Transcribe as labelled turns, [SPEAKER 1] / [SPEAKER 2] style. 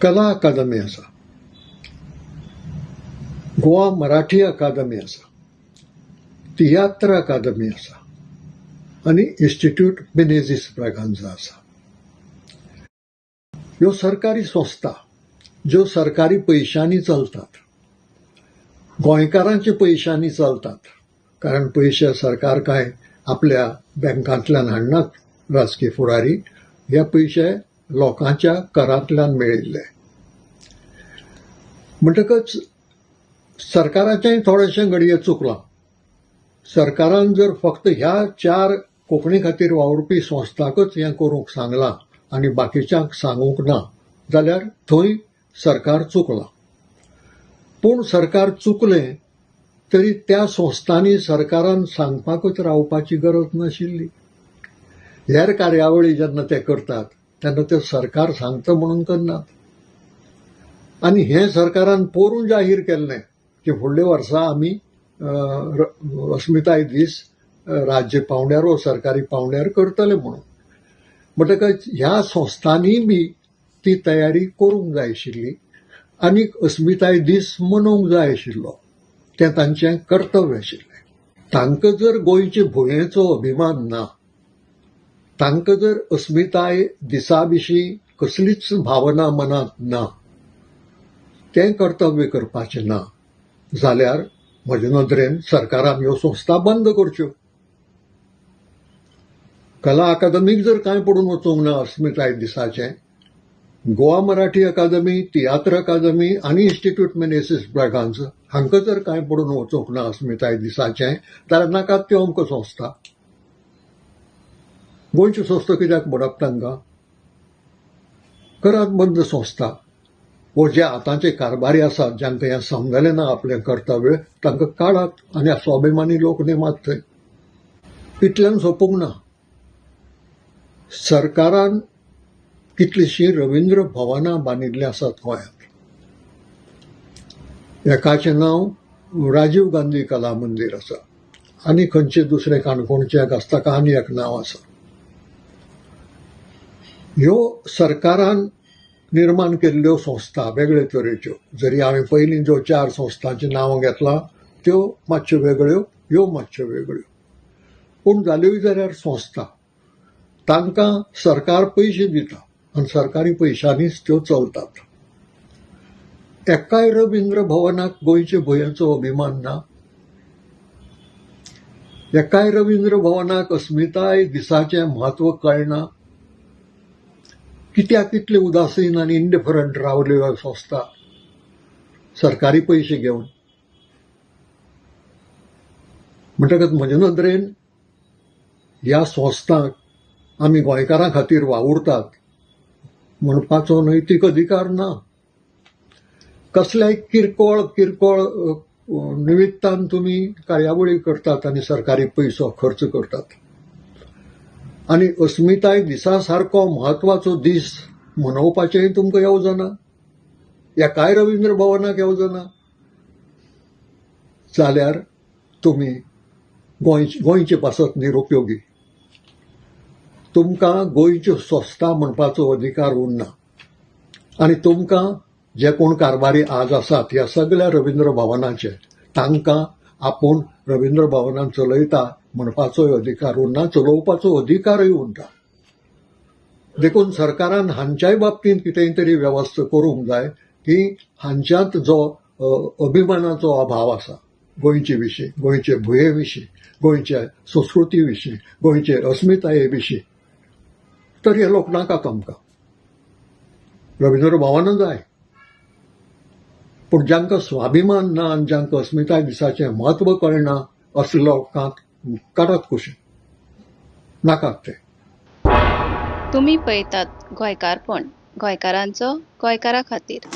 [SPEAKER 1] कला अकादमी आसा, गोवा मराठी अकादमी आसा, तियात्र अकादमी आसा आणि इन्स्टिट्यूट मिनेझीस ब्रागांझा आसा. ह्यो सरकारी संस्था ज्यो सरकारी पैशांनी चलतात, गोंयकारांच्या पैशांनी चलतात. कारण पैसे सरकार काय आपल्या बँकांतल्यान हाडनात. राजकीय फुडारी हे पैसे लोकांच्या करांतल्यान मेळिल्ले. म्हणटकच सरकाराचेंय थोडेशें घडये चुकलां. सरकारान जर फक्त ह्या 4 कोंकणी खातीर वावुरपी संस्थांकच हें करूंक सांगलां आनी बाकीच्यांक सांगूंक ना, जाल्यार थंय सरकार चुकलां. पूण सरकार चुकलें तरी त्या संस्थांनी सरकारान सांगपाकच रावपाची गरज नाशिल्ली. हेर कार्यावळी जेन्ना ते करतात तेन्ना ते सरकार सांगता म्हणून करनात. आनी हें सरकारान पोरून जाहीर केल्लें की फुडल्या वर्सा आमी अस्मिताय दीस राज्य पावंड्यार वा सरकारी पावंड्यार करतले म्हणून. म्हणटकच ह्या संस्थांनी बी ती तयारी करूंक जाय आशिल्ली आनी अस्मिताय दीस मनोवंक जाय आशिल्लो. तें तांचें कर्तव्य आशिल्लें. तांकां जर गोंयचे भुंयेचो अभिमान ना, तांकां जर अस्मिताय दिसा विशीं कसलीच भावना मनांत ना, तें कर्तव्य करपाचें ना, जाल्यार म्हजे नदरेन सरकारान ह्यो संस्था बंद करच्यो. कला अकादमीक जर कांय पडून वचूंक ना अस्मिताय दिसाचें, गोवा मराठी अकादमी, तियात्र अकादमी आनी इन्स्टिट्यूट मिनेझीस ब्रागांझा हांकां जर कांय पडून वचूंक ना अस्मिताय दिसाचें, जाल्यार नाकात त्यो अमको संस्था. गोंयच्यो संस्था कित्याक पडप तांकां? करात बंद संस्था. वो जे आतांचे कारभारी आसात जांकां हें समजलें ना आपलें कर्तव्य, तांकां काडात आनी स्वाभिमानी लोक नेमात थंय. इतल्यान सोंपूंक ना. सरकारान कितलीशीं रवींद्र भवनां बांदिल्लीं आसात गोंयांत. एकाचें नांव राजीव गांधी कला मंदिर आसा आनी खंयचे दुसरे काणकोणचे एक आसता का आनी एक नांव आसा. ह्यो सरकारान निर्माण केल्ल्यो संस्था वेगळे तरेच्यो. जरी हांवें पयलीं ज्यो 4 संस्थांचीं नांवां घेतलां त्यो मातश्यो वेगळ्यो, ह्यो मातश्यो वेगळ्यो. पूण जाल्योय जाल्यार संस्था. तांकां सरकार पयशे दिता आनी सरकारी पैशांनीच त्यो चलतात. एकाय रवींद्र भवनाक गोंयचे भुंयेचो अभिमान ना. एकाय रवींद्र भवनाक अस्मिताय दिसाचें म्हत्व कळना. कित्याक इतले उदासीन आनी इंडिफरंट रावल्यो ह्यो संस्था सरकारी पैशे घेवन? म्हणटकच म्हजे नदरेन ह्या संस्थांक आमी गोंयकारां खातीर वावुरतात म्हणपाचो नैतीक अधिकार ना. कसल्याय किरकोळ किरकोळ निमित्तान तुमी कार्यावळी करतात आनी सरकारी पयसो खर्च करतात. आनी अस्मिताय दिसा सारको म्हत्वाचो दीस मनोवपाचेंय तुमकां येवजना. एकाय रवींद्र भवनाक येवजना. जाल्यार तुमी गोंयचे पासत निरुपयोगी. तुमकां गोंयच्यो संस्था म्हणपाचो अधिकार उरना. आनी तुमकां जे कोण कारभारी आज आसात ह्या सगळ्या रवींद्र भवनाचे, तांकां आपूण रवींद्र भवनान चलयता म्हणपाचोय अधिकार उरना, चलोवपाचो अधिकारय उरना. देखून सरकारान हांच्याय बाबतींत कितेंय तरी वेवस्था करूंक जाय की हांच्यात जो अभिमानाचो अभाव आसा गोंयचे विशीं, गोंयचे भुंये विशीं, गोंयच्या संस्कृती विशीं, गोंयचे अस्मिताये विशीं, तर हे लोक नाकात आमकां. रवींद्र भवनां जाय, पूण जांकां स्वाभिमान ना आनी जांकां अस्मिताय दिसाचें म्हत्व कळना असल्या लोकांक काडात कुशीन. नाकात ते.
[SPEAKER 2] तुम्ही पळयतात गोंयकारपण, गोंयकारांचो गोंयकारा खातीर.